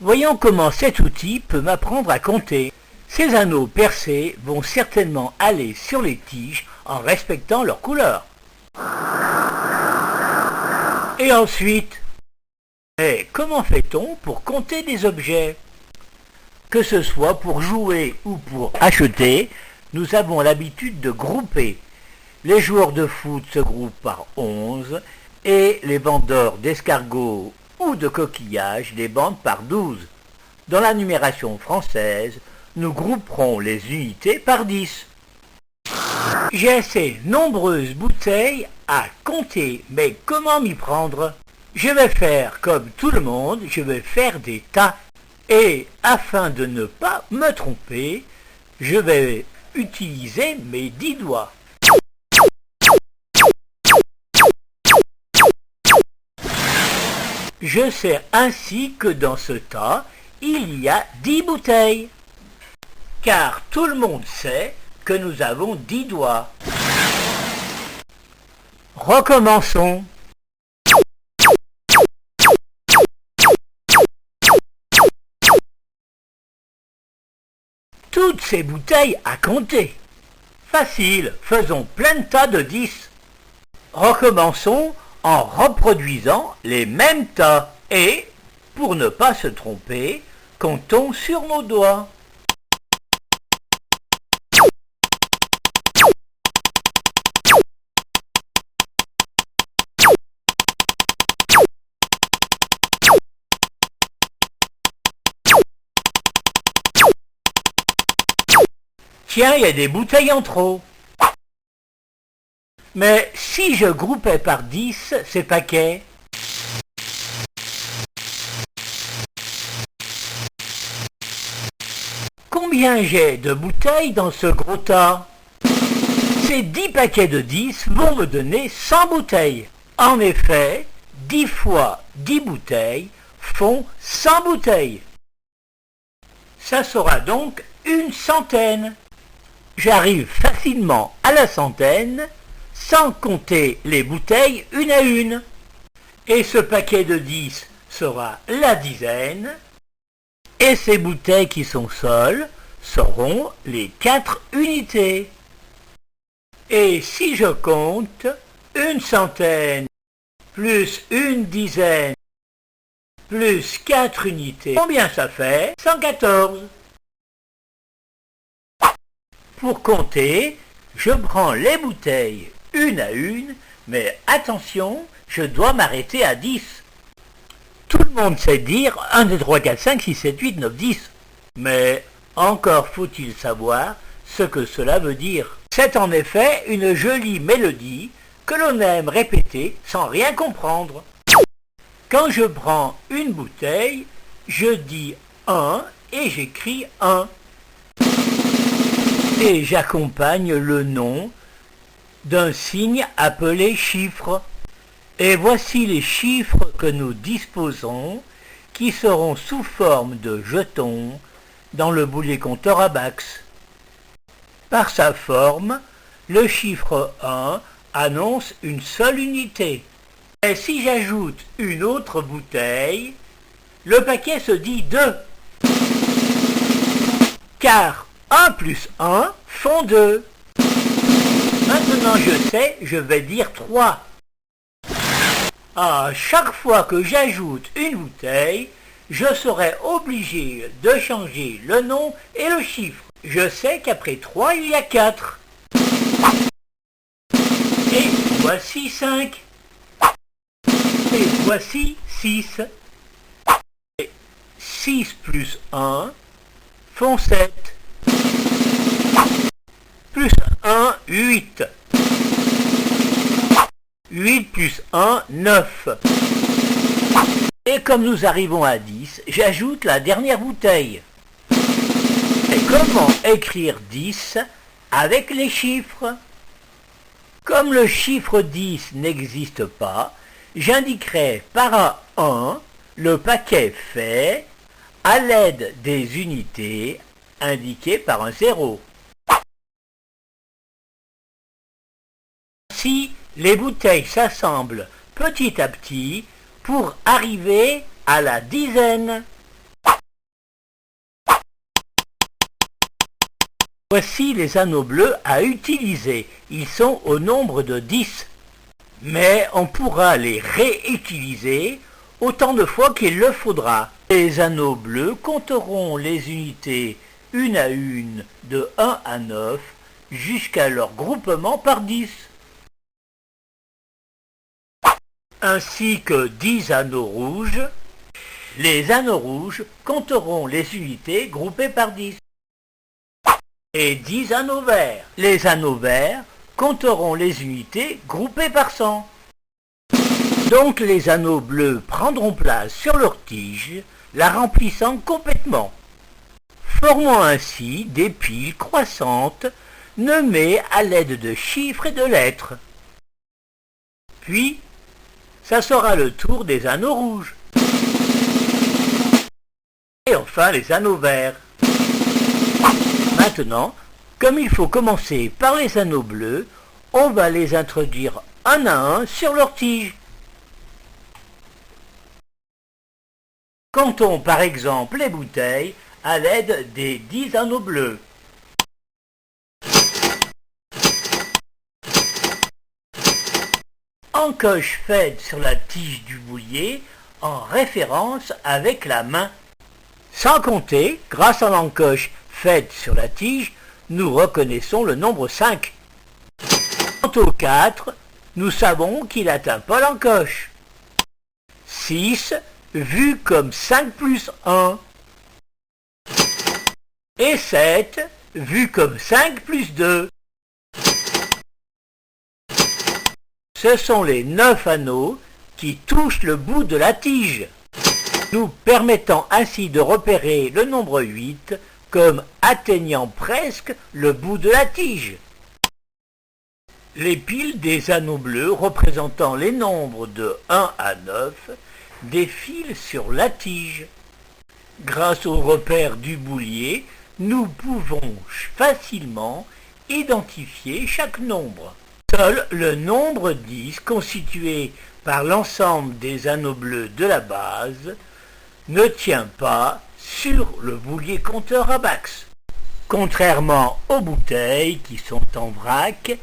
Voyons comment cet outil peut m'apprendre à compter. Ces anneaux percés vont certainement aller sur les tiges en respectant leur couleur. Et ensuite, comment fait-on pour compter des objets? Que ce soit pour jouer ou pour acheter, nous avons l'habitude de grouper. Les joueurs de foot se groupent par 11 et les vendeurs d'escargots ou de coquillages les bandent par 12. Dans la numération française, nous grouperons les unités par 10. J'ai assez nombreuses bouteilles à compter, mais comment m'y prendre? Je vais faire comme tout le monde, je vais faire des tas. Et afin de ne pas me tromper, je vais utiliser mes 10 doigts. Je sais ainsi que dans ce tas, il y a 10 bouteilles. Car tout le monde sait que nous avons 10 doigts. Recommençons. Toutes ces bouteilles à compter. Facile, faisons plein de tas de 10. Recommençons en reproduisant les mêmes tas. Et, pour ne pas se tromper, comptons sur nos doigts. Tiens, il y a des bouteilles en trop. Mais si je groupais par 10 ces paquets, combien j'ai de bouteilles dans ce gros tas? Ces 10 paquets de 10 vont me donner 100 bouteilles. En effet, 10 fois 10 bouteilles font 100 bouteilles. Ça sera donc une centaine. J'arrive facilement à la centaine sans compter les bouteilles une à une. Et ce paquet de 10 sera la dizaine. Et ces bouteilles qui sont seules seront les 4 unités. Et si je compte une centaine plus une dizaine plus 4 unités, combien ça fait? 114. Pour compter, je prends les bouteilles une à une, mais attention, je dois m'arrêter à 10. Tout le monde sait dire 1, 2, 3, 4, 5, 6, 7, 8, 9, 10. Mais encore faut-il savoir ce que cela veut dire. C'est en effet une jolie mélodie que l'on aime répéter sans rien comprendre. Quand je prends une bouteille, je dis 1 et j'écris 1. Et j'accompagne le nom d'un signe appelé chiffre. Et voici les chiffres que nous disposons qui seront sous forme de jetons dans le boulet compteur Abax. Par sa forme, le chiffre 1 annonce une seule unité. Et si j'ajoute une autre bouteille, le paquet se dit 2. Car 1 plus 1 font 2. Maintenant je sais, je vais dire 3. À chaque fois que j'ajoute une bouteille, je serai obligé de changer le nom et le chiffre. Je sais qu'après 3, il y a 4. Et voici 5. Et voici 6. Et 6 plus 1 font 7. Plus 1, 8. 8 plus 1, 9. Et comme nous arrivons à 10, j'ajoute la dernière bouteille. Et comment écrire 10 avec les chiffres? Comme le chiffre 10 n'existe pas, j'indiquerai par un 1 le paquet fait à l'aide des unités indiquées par un 0. Ainsi, les bouteilles s'assemblent petit à petit pour arriver à la dizaine. Voici les anneaux bleus à utiliser. Ils sont au nombre de 10. Mais on pourra les réutiliser autant de fois qu'il le faudra. Les anneaux bleus compteront les unités une à une de 1 à 9 jusqu'à leur groupement par 10. Ainsi que 10 anneaux rouges, les anneaux rouges compteront les unités groupées par 10. Et 10 anneaux verts. Les anneaux verts compteront les unités groupées par 100. Donc les anneaux bleus prendront place sur leur tige, la remplissant complètement, formant ainsi des piles croissantes nommées à l'aide de chiffres et de lettres. Puis, ça sera le tour des anneaux rouges. Et enfin les anneaux verts. Maintenant, comme il faut commencer par les anneaux bleus, on va les introduire un à un sur leur tige. Comptons par exemple les bouteilles à l'aide des 10 anneaux bleus. Encoche faite sur la tige du boulier en référence avec la main. Sans compter, grâce à l'encoche faite sur la tige, nous reconnaissons le nombre 5. Quant au 4, nous savons qu'il atteint pas l'encoche. 6, vu comme 5 plus 1. Et 7, vu comme 5 plus 2. Ce sont les 9 anneaux qui touchent le bout de la tige, nous permettant ainsi de repérer le nombre 8 comme atteignant presque le bout de la tige. Les piles des anneaux bleus représentant les nombres de 1 à 9 défilent sur la tige. Grâce au repère du boulier, nous pouvons facilement identifier chaque nombre. Seul le nombre 10, constitué par l'ensemble des anneaux bleus de la base, ne tient pas sur le boulier compteur à Bax. Contrairement aux bouteilles qui sont en vrac,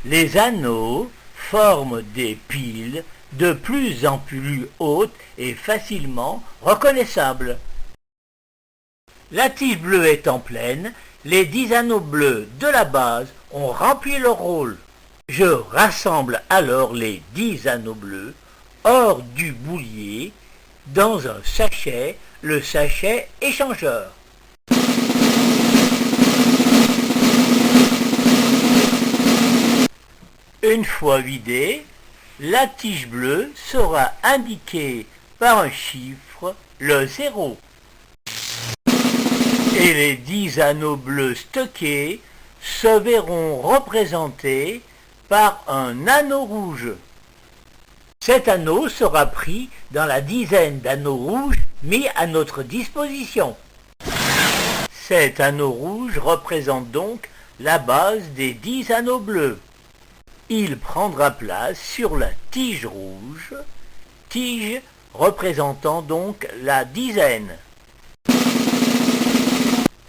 les anneaux forment des piles de plus en plus hautes et facilement reconnaissables. La tige bleue étant pleine, les 10 anneaux bleus de la base ont rempli leur rôle. Je rassemble alors les 10 anneaux bleus hors du boulier dans un sachet, le sachet échangeur. Une fois vidée, la tige bleue sera indiquée par un chiffre, le 0. Et les 10 anneaux bleus stockés se verront représentés par un anneau rouge. Cet anneau sera pris dans la dizaine d'anneaux rouges mis à notre disposition. Cet anneau rouge représente donc la base des 10 anneaux bleus. Il prendra place sur la tige rouge, tige représentant donc la dizaine.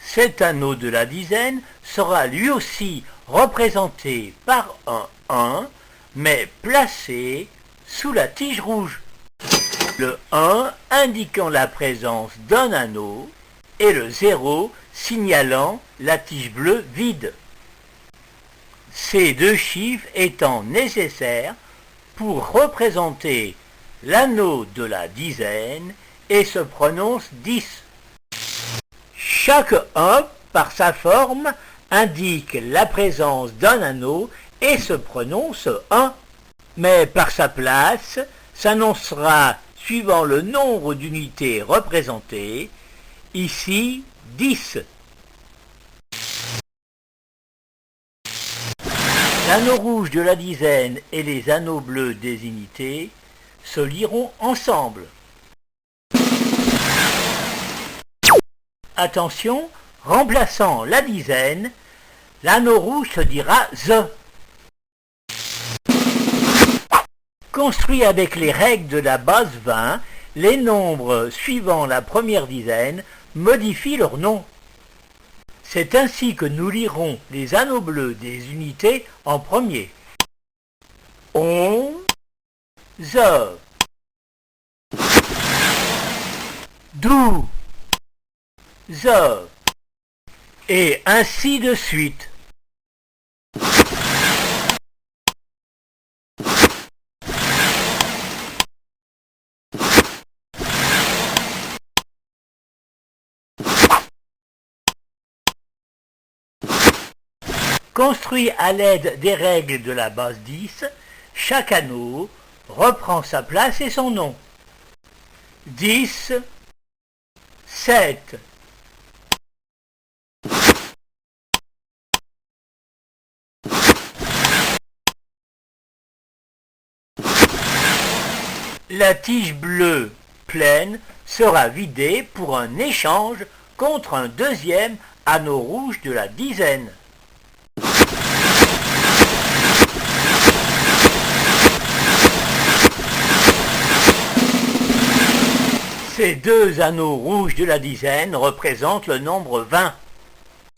Cet anneau de la dizaine sera lui aussi représenté par un 1, mais placé sous la tige rouge. Le 1 indiquant la présence d'un anneau et le 0 signalant la tige bleue vide. Ces deux chiffres étant nécessaires pour représenter l'anneau de la dizaine et se prononce 10. Chaque 1, par sa forme, indique la présence d'un anneau et se prononce 1. Mais par sa place, s'annoncera suivant le nombre d'unités représentées, ici 10. L'anneau rouge de la dizaine et les anneaux bleus des unités se liront ensemble. Attention, remplaçant la dizaine, l'anneau rouge se dira The. Construit avec les règles de la base 20, les nombres suivant la première dizaine modifient leur nom. C'est ainsi que nous lirons les anneaux bleus des unités en premier. 11, 12, et ainsi de suite. Construit à l'aide des règles de la base 10, chaque anneau reprend sa place et son nom. 10, 7. La tige bleue pleine sera vidée pour un échange contre un deuxième anneau rouge de la dizaine. Ces deux anneaux rouges de la dizaine représentent le nombre 20,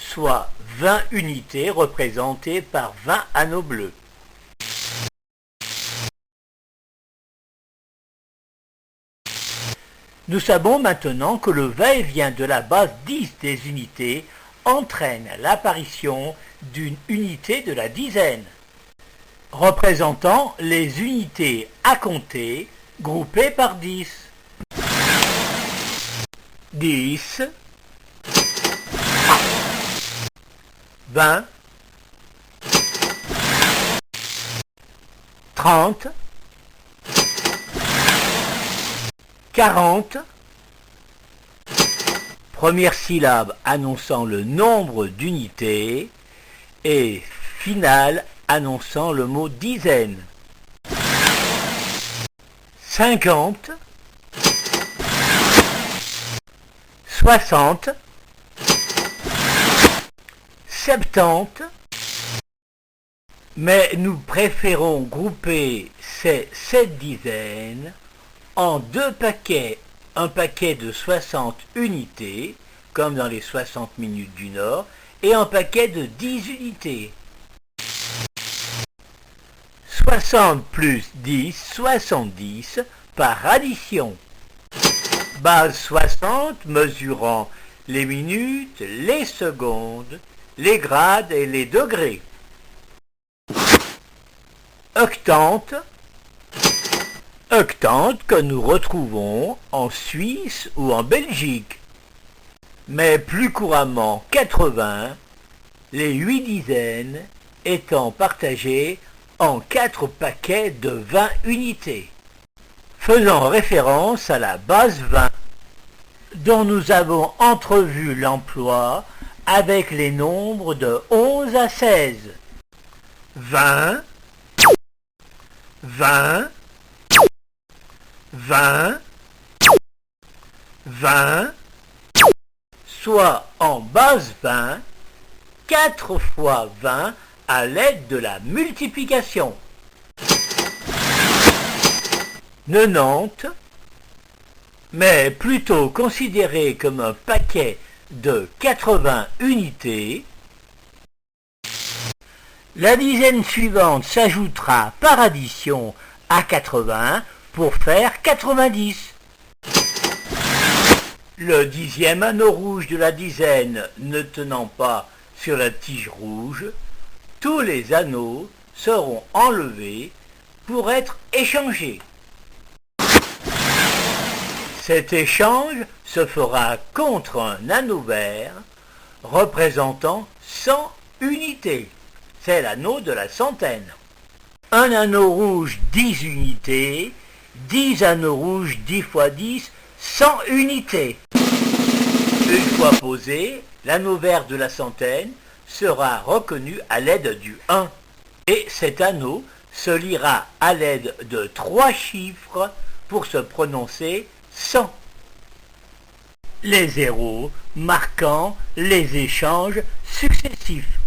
soit 20 unités représentées par 20 anneaux bleus. Nous savons maintenant que le va-et-vient de la base 10 des unités entraîne l'apparition d'une unité de la dizaine, représentant les unités à compter groupées par 10. 10, 20, 30, 40, première syllabe annonçant le nombre d'unités et finale annonçant le mot dizaine. 50, 60, 70, mais nous préférons grouper ces 7 dizaines en deux paquets, un paquet de 60 unités, comme dans les 60 minutes du Nord, et un paquet de 10 unités. 60 plus 10, 70 par addition. Base 60 mesurant les minutes, les secondes, les grades et les degrés. Octante, octante que nous retrouvons en Suisse ou en Belgique. Mais plus couramment 80, les 8 dizaines étant partagées en 4 paquets de 20 unités, faisant référence à la base 20, dont nous avons entrevu l'emploi avec les nombres de 11 à 16. 20, 20, 20, 20, soit en base 20, 4 fois 20 à l'aide de la multiplication. 90, mais plutôt considéré comme un paquet de 80 unités, la dizaine suivante s'ajoutera par addition à 80 pour faire 90. Le dixième anneau rouge de la dizaine ne tenant pas sur la tige rouge, tous les anneaux seront enlevés pour être échangés. Cet échange se fera contre un anneau vert représentant 100 unités. C'est l'anneau de la centaine. Un anneau rouge 10 unités, 10 anneaux rouges 10 fois 10, 100 unités. Une fois posé, l'anneau vert de la centaine sera reconnu à l'aide du 1. Et cet anneau se lira à l'aide de 3 chiffres pour se prononcer 100. Les zéros marquant les échanges successifs.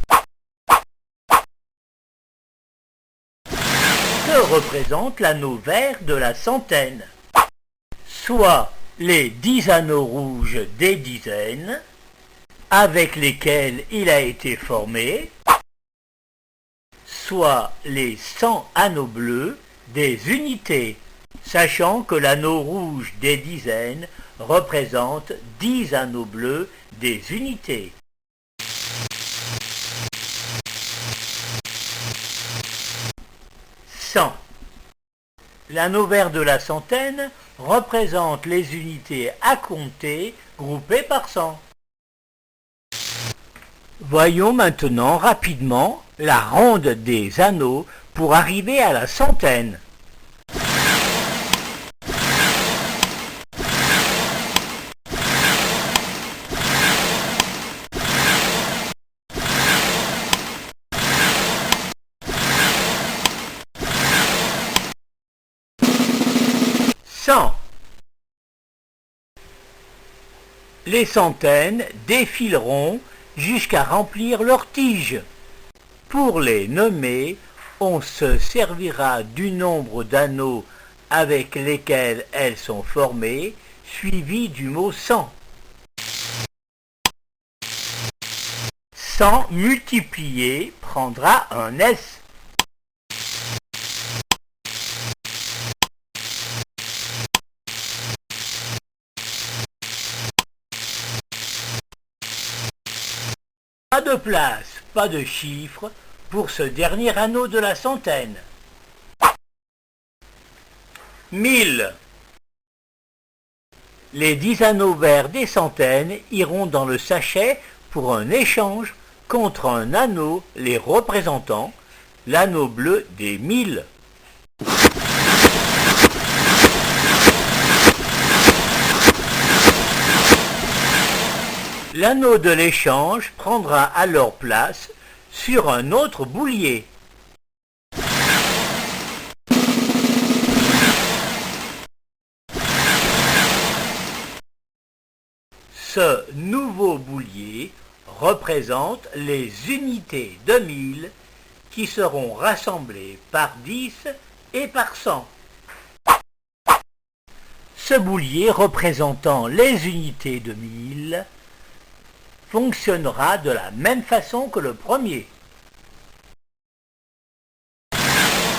Que représente l'anneau vert de la centaine? Soit les 10 anneaux rouges des dizaines avec lesquels il a été formé, soit les 100 anneaux bleus des unités, sachant que l'anneau rouge des dizaines représente 10 anneaux bleus des unités. Cent. L'anneau vert de la centaine représente les unités à compter groupées par 100. Voyons maintenant rapidement la ronde des anneaux pour arriver à la centaine. Les centaines défileront jusqu'à remplir leur tige. Pour les nommer, on se servira du nombre d'anneaux avec lesquels elles sont formées, suivi du mot 100. 100 multiplié prendra un S. Pas de place, pas de chiffre pour ce dernier anneau de la centaine. 1000. Les 10 anneaux verts des centaines iront dans le sachet pour un échange contre un anneau les représentant, l'anneau bleu des 1000. L'anneau de l'échange prendra alors place sur un autre boulier. Ce nouveau boulier représente les unités de 1000 qui seront rassemblées par 10 et par 100. Ce boulier représentant les unités de 1000 fonctionnera de la même façon que le premier.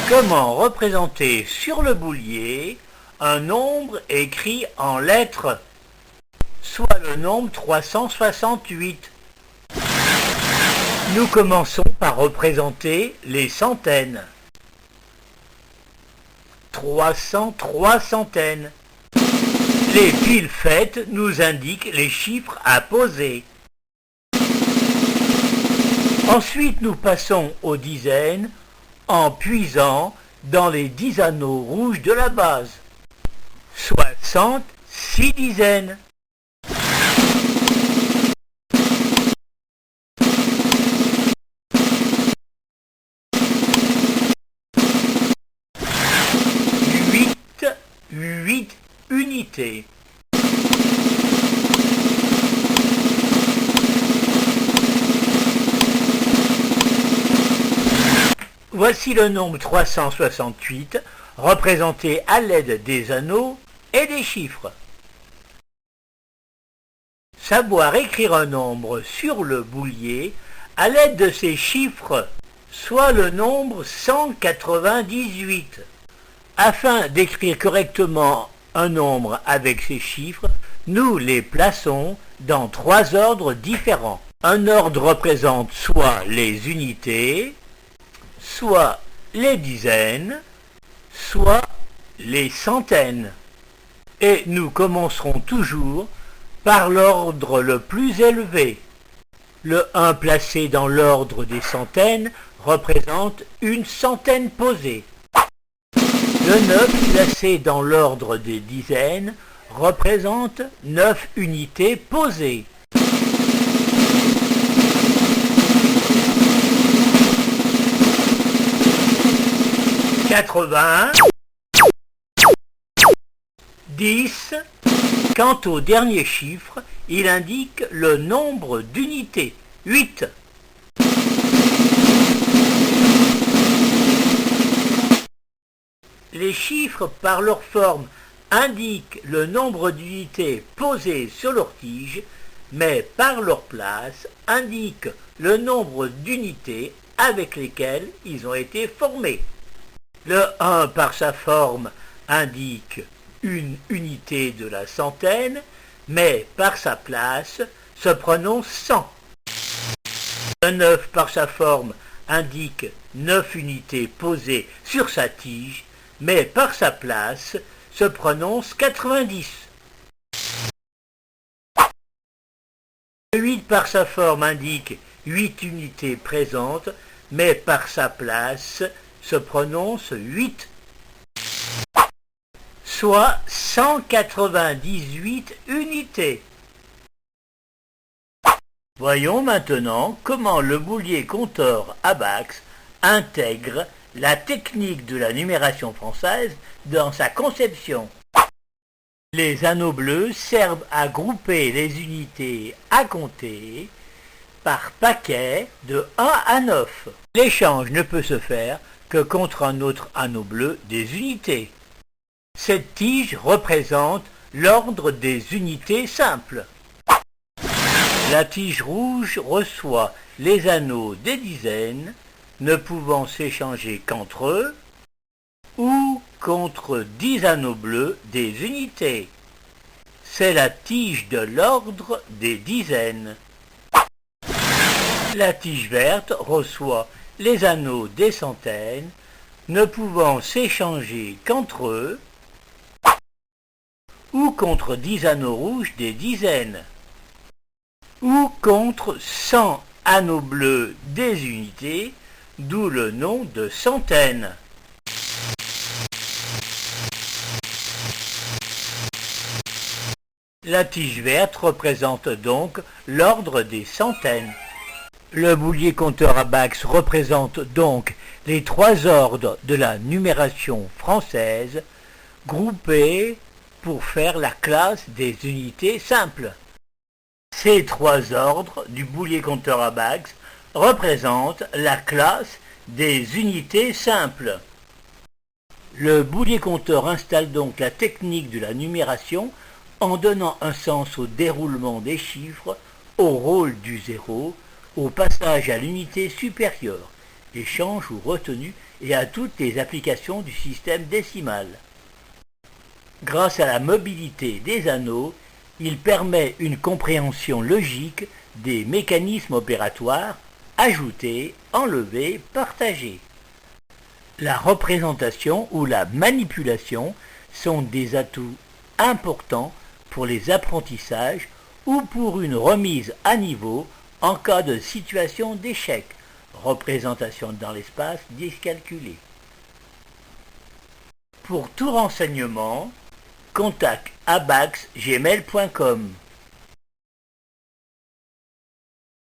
Comment représenter sur le boulier un nombre écrit en lettres, soit le nombre 368? Nous commençons par représenter les centaines. 303 centaines. Les piles faites nous indiquent les chiffres à poser. Ensuite, nous passons aux dizaines en puisant dans les 10 anneaux rouges de la base. 6 dizaines. Huit unités. Voici le nombre 368 représenté à l'aide des anneaux et des chiffres. Savoir écrire un nombre sur le boulier à l'aide de ces chiffres, soit le nombre 198. Afin d'écrire correctement un nombre avec ces chiffres, nous les plaçons dans 3 ordres différents. Un ordre représente soit les unités, soit les dizaines, soit les centaines. Et nous commencerons toujours par l'ordre le plus élevé. Le 1 placé dans l'ordre des centaines représente une centaine posée. Le 9 placé dans l'ordre des dizaines représente 9 unités posées. « 80, 10. Quant au dernier chiffre, il indique le nombre d'unités, 8. Les chiffres, par leur forme, indiquent le nombre d'unités posées sur leur tige, mais par leur place indiquent le nombre d'unités avec lesquelles ils ont été formés. Le 1 par sa forme indique une unité de la centaine, mais par sa place se prononce 100. Le 9 par sa forme indique 9 unités posées sur sa tige, mais par sa place se prononce 90. Le 8 par sa forme indique 8 unités présentes, mais par sa place se prononce 8, soit 198 unités. Voyons maintenant comment le boulier compteur Abax intègre la technique de la numération française dans sa conception. Les anneaux bleus servent à grouper les unités à compter par paquet de 1 à 9. L'échange ne peut se faire que contre un autre anneau bleu des unités. Cette tige représente l'ordre des unités simples. La tige rouge reçoit les anneaux des dizaines, ne pouvant s'échanger qu'entre eux, ou contre 10 anneaux bleus des unités. C'est la tige de l'ordre des dizaines. La tige verte reçoit les anneaux des centaines, ne pouvant s'échanger qu'entre eux, ou contre 10 anneaux rouges des dizaines, ou contre 100 anneaux bleus des unités, d'où le nom de centaine. La tige verte représente donc l'ordre des centaines. Le boulier compteur Abax représente donc les 3 ordres de la numération française, groupés pour faire la classe des unités simples. Ces 3 ordres du boulier compteur Abax représentent la classe des unités simples. Le boulier compteur installe donc la technique de la numération en donnant un sens au déroulement des chiffres, au rôle du zéro, au passage à l'unité supérieure, échange ou retenue et à toutes les applications du système décimal. Grâce à la mobilité des anneaux, il permet une compréhension logique des mécanismes opératoires, ajouter, enlever, partager. La représentation ou la manipulation sont des atouts importants pour les apprentissages ou pour une remise à niveau en cas de situation d'échec, représentation dans l'espace dyscalculée. Pour tout renseignement, contact abax@gmail.com